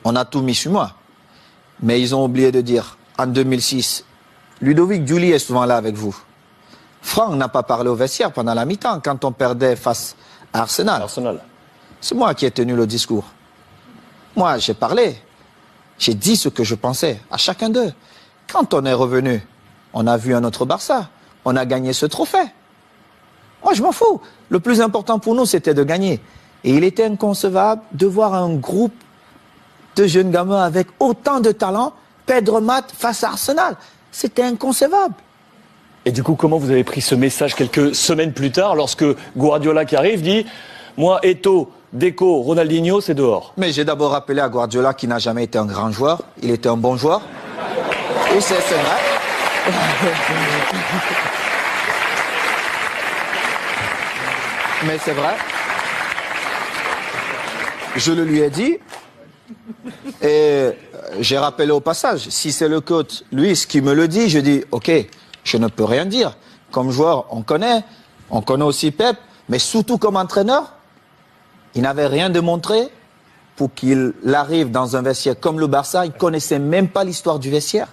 On a tout mis sur moi. Mais ils ont oublié de dire, en 2006, Ludovic Giuli est souvent là avec vous. Franck n'a pas parlé au vestiaire pendant la mi-temps quand on perdait face à Arsenal. C'est moi qui ai tenu le discours. Moi, j'ai parlé. J'ai dit ce que je pensais à chacun d'eux. Quand on est revenu, on a vu un autre Barça. On a gagné ce trophée. Moi, je m'en fous. Le plus important pour nous, c'était de gagner. Et il était inconcevable de voir un groupe de jeunes gamins avec autant de talent perdre mat face à Arsenal. C'était inconcevable. Et du coup, comment vous avez pris ce message quelques semaines plus tard, lorsque Guardiola qui arrive dit « Moi, Eto'o, Deco, Ronaldinho, c'est dehors ». Mais j'ai d'abord rappelé à Guardiola qu'il n'a jamais été un grand joueur. Il était un bon joueur. Et c'est vrai. Mais c'est vrai. Je le lui ai dit. Et j'ai rappelé au passage, si c'est le coach Luis qui me le dit, je dis, ok, je ne peux rien dire. Comme joueur, on connaît aussi Pep, mais surtout comme entraîneur, il n'avait rien démontré pour qu'il arrive dans un vestiaire comme le Barça, il ne connaissait même pas l'histoire du vestiaire,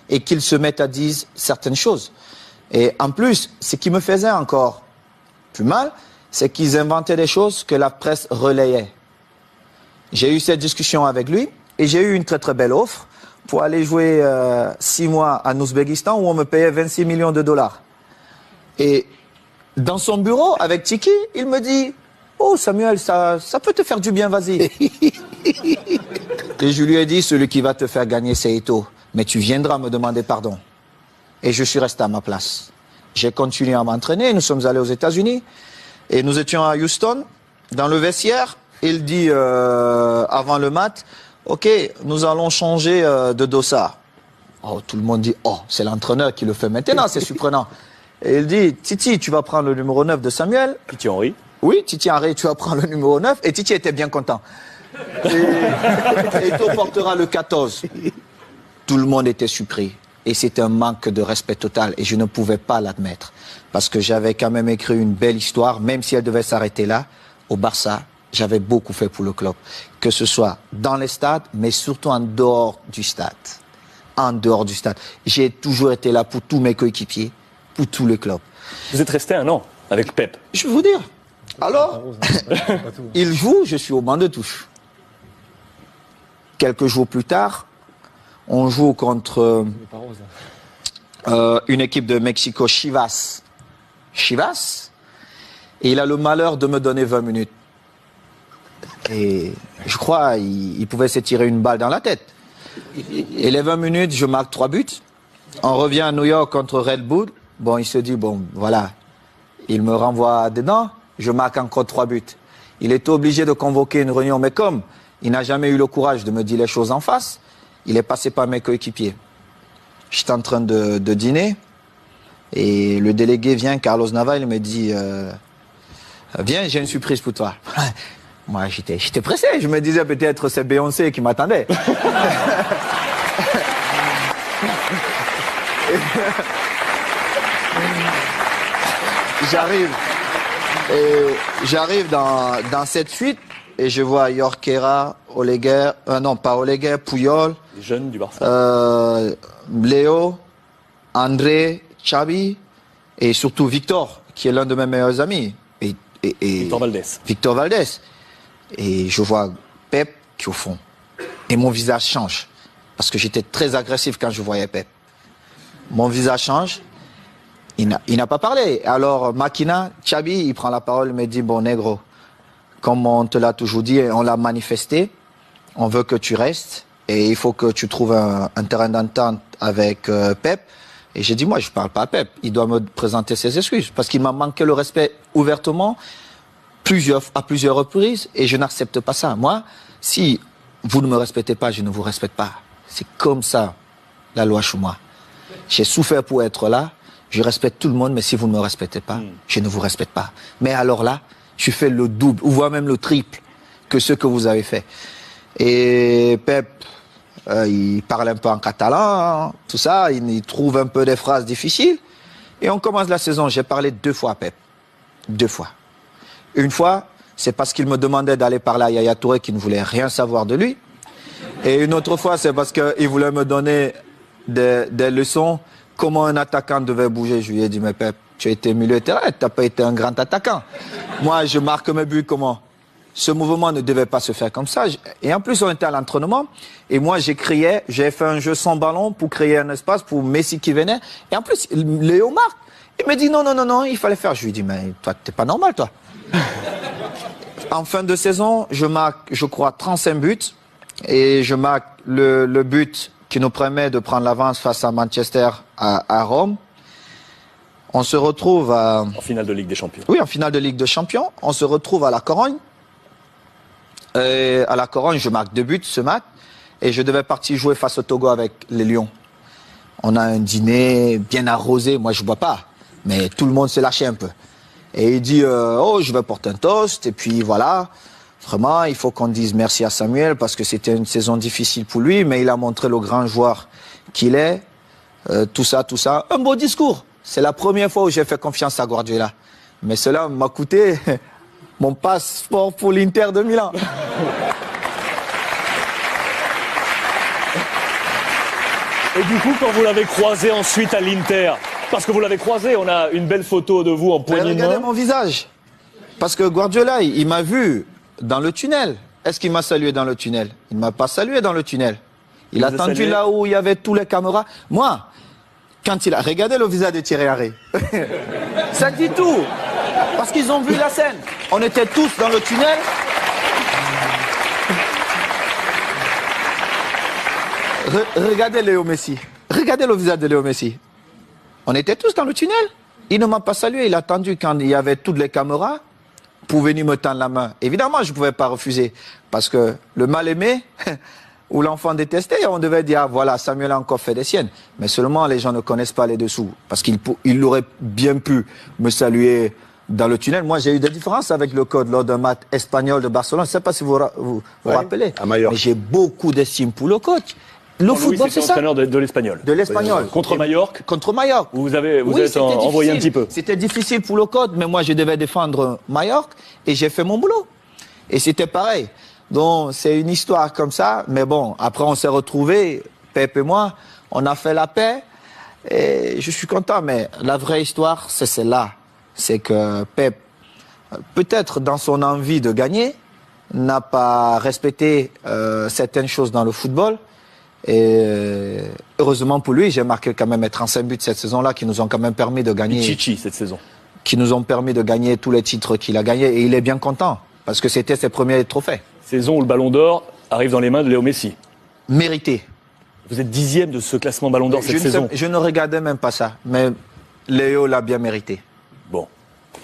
et qu'il se mette à dire certaines choses. Et en plus, ce qui me faisait encore plus mal, c'est qu'ils inventaient des choses que la presse relayait. J'ai eu cette discussion avec lui et j'ai eu une très très belle offre pour aller jouer 6 mois en Ouzbékistan où on me payait 26 millions de dollars. Et dans son bureau avec Tiki, il me dit « Oh Samuel, ça peut te faire du bien, vas-y ». Et je lui ai dit « Celui qui va te faire gagner, c'est Eto'o. Mais tu viendras me demander pardon ». Et je suis resté à ma place. J'ai continué à m'entraîner, nous sommes allés aux États-Unis et nous étions à Houston, dans le vestiaire. Il dit avant le match, ok, nous allons changer de dossard. Oh, tout le monde dit, oh, c'est l'entraîneur qui le fait maintenant, c'est surprenant. Et il dit, Titi, tu vas prendre le numéro 9 de Samuel. Titi Henry. Oui, Titi Henry, tu vas prendre le numéro 9. Et Titi était bien content. Et Eto'o portera le 14. Tout le monde était surpris. Et c'était un manque de respect total. Et je ne pouvais pas l'admettre. Parce que j'avais quand même écrit une belle histoire, même si elle devait s'arrêter là, au Barça. J'avais beaucoup fait pour le club, que ce soit dans les stades, mais surtout en dehors du stade. En dehors du stade. J'ai toujours été là pour tous mes coéquipiers, pour tous les clubs. Vous êtes resté 1 an avec Pep. Je vais vous dire. Alors, il joue, je suis au banc de touche. Quelques jours plus tard, on joue contre une équipe de Mexico, Chivas. Chivas. Et il a le malheur de me donner 20 minutes. Et je crois il pouvait se tirer une balle dans la tête. Et les 20 minutes, je marque 3 buts. On revient à New York contre Red Bull. Bon, il se dit, bon, voilà. Il me renvoie dedans. Je marque encore 3 buts. Il était obligé de convoquer une réunion. Mais comme il n'a jamais eu le courage de me dire les choses en face, il est passé par mes coéquipiers. J'étais en train de dîner. Et le délégué vient, Carlos Nava, il me dit, viens, j'ai une surprise pour toi. Moi, j'étais pressé. Je me disais peut-être c'est Beyoncé qui m'attendait. J'arrive dans cette fuite et je vois Jorquera, Oleguer, non pas Oleguer, Puyol, les jeunes du Barça, Léo, André, Xavi et surtout Victor, qui est l'un de mes meilleurs amis. Et Victor Valdés. Victor Valdés. Et je vois Pep qui est au fond. Et mon visage change. Parce que j'étais très agressif quand je voyais Pep. Mon visage change. Il n'a pas parlé. Alors, Makina, Xabi, il prend la parole, il me dit, bon, négro, comme on te l'a toujours dit, on l'a manifesté, on veut que tu restes, et il faut que tu trouves un terrain d'entente avec Pep. Et j'ai dit, moi, je ne parle pas à Pep. Il doit me présenter ses excuses. Parce qu'il m'a manqué le respect ouvertement à plusieurs reprises, et je n'accepte pas ça. Moi, si vous ne me respectez pas, je ne vous respecte pas. C'est comme ça, la loi chez moi. J'ai souffert pour être là. Je respecte tout le monde, mais si vous ne me respectez pas, je ne vous respecte pas. Mais alors là, je fais le double, ou voire même le triple que ce que vous avez fait. Et Pep, il parle un peu en catalan, hein, tout ça, il trouve un peu des phrases difficiles. Et on commence la saison, j'ai parlé 2 fois à Pep. 2 fois. Une fois, c'est parce qu'il me demandait d'aller parler à Yaya Touré qui ne voulait rien savoir de lui. Et une autre fois, c'est parce qu'il voulait me donner des leçons, comment un attaquant devait bouger. Je lui ai dit, mais Pep, tu as été milieu de terrain, tu n'as pas été un grand attaquant. Moi, je marque mes buts comment? Ce mouvement ne devait pas se faire comme ça. Et en plus, on était à l'entraînement. Et moi, j'ai fait un jeu sans ballon pour créer un espace pour Messi qui venait. Et en plus, Léo marque. Il me dit non, il fallait faire. Je lui dis, mais toi, t'es pas normal, toi. En fin de saison, je marque, je crois, 35 buts. Et je marque le but qui nous permet de prendre l'avance face à Manchester à Rome. On se retrouve en finale de Ligue des Champions. Oui, en finale de Ligue des Champions. On se retrouve à la Corogne. Et à la Corogne, je marque 2 buts ce match. Et je devais partir jouer face au Togo avec les Lions. On a un dîner bien arrosé. Moi, je bois pas. Mais tout le monde s'est lâché un peu. Et il dit, oh, je vais porter un toast. Et puis voilà. Vraiment, il faut qu'on dise merci à Samuel parce que c'était une saison difficile pour lui. Mais il a montré le grand joueur qu'il est. Tout ça. Un beau discours. C'est la première fois où j'ai fait confiance à Guardiola. Mais cela m'a coûté mon passeport pour l'Inter de Milan. Et du coup, quand vous l'avez croisé ensuite à l'Inter, parce que vous l'avez croisé, on a une belle photo de vous en poignée de main. Regardez mon visage. Parce que Guardiola, il m'a vu dans le tunnel. Est-ce qu'il m'a salué dans le tunnel? Il ne m'a pas salué dans le tunnel. Il a attendu là où il y avait tous les caméras. Moi, quand il a regardé le visage de Thierry Henry, ça dit tout. Parce qu'ils ont vu la scène. On était tous dans le tunnel. Regardez Léo Messi. Regardez le visage de Léo Messi. On était tous dans le tunnel. Il ne m'a pas salué. Il a attendu quand il y avait toutes les caméras pour venir me tendre la main. Évidemment, je ne pouvais pas refuser. Parce que le mal-aimé ou l'enfant détesté, on devait dire, ah, voilà, Samuel a encore fait des siennes. Mais seulement, les gens ne connaissent pas les dessous. Parce qu'il aurait bien pu me saluer dans le tunnel. Moi, j'ai eu des différences avec le code lors d'un match espagnol de Barcelone. Je ne sais pas si vous vous rappelez. Mais j'ai beaucoup d'estime pour le coach. Le football, c'est ça. Entraîneur de l'Espagnol. De l'Espagnol. Contre Majorque. Contre Majorque. Vous êtes envoyé un petit peu. C'était difficile pour le code, mais moi, je devais défendre Majorque et j'ai fait mon boulot. Et c'était pareil. Donc, c'est une histoire comme ça. Mais bon, après, on s'est retrouvés, Pep et moi, on a fait la paix et je suis content. Mais la vraie histoire, c'est celle-là. C'est que Pep, peut-être dans son envie de gagner, n'a pas respecté certaines choses dans le football. Et heureusement pour lui, j'ai marqué quand même 35 buts cette saison-là qui nous ont quand même permis de gagner. Pichichi cette saison. Qui nous ont permis de gagner tous les titres qu'il a gagnés. Et il est bien content parce que c'était ses premiers trophées. Saison où le Ballon d'Or arrive dans les mains de Léo Messi. Mérité. Vous êtes 10e de ce classement Ballon d'Or cette saison. Je ne regardais même pas ça. Mais Léo l'a bien mérité. Bon.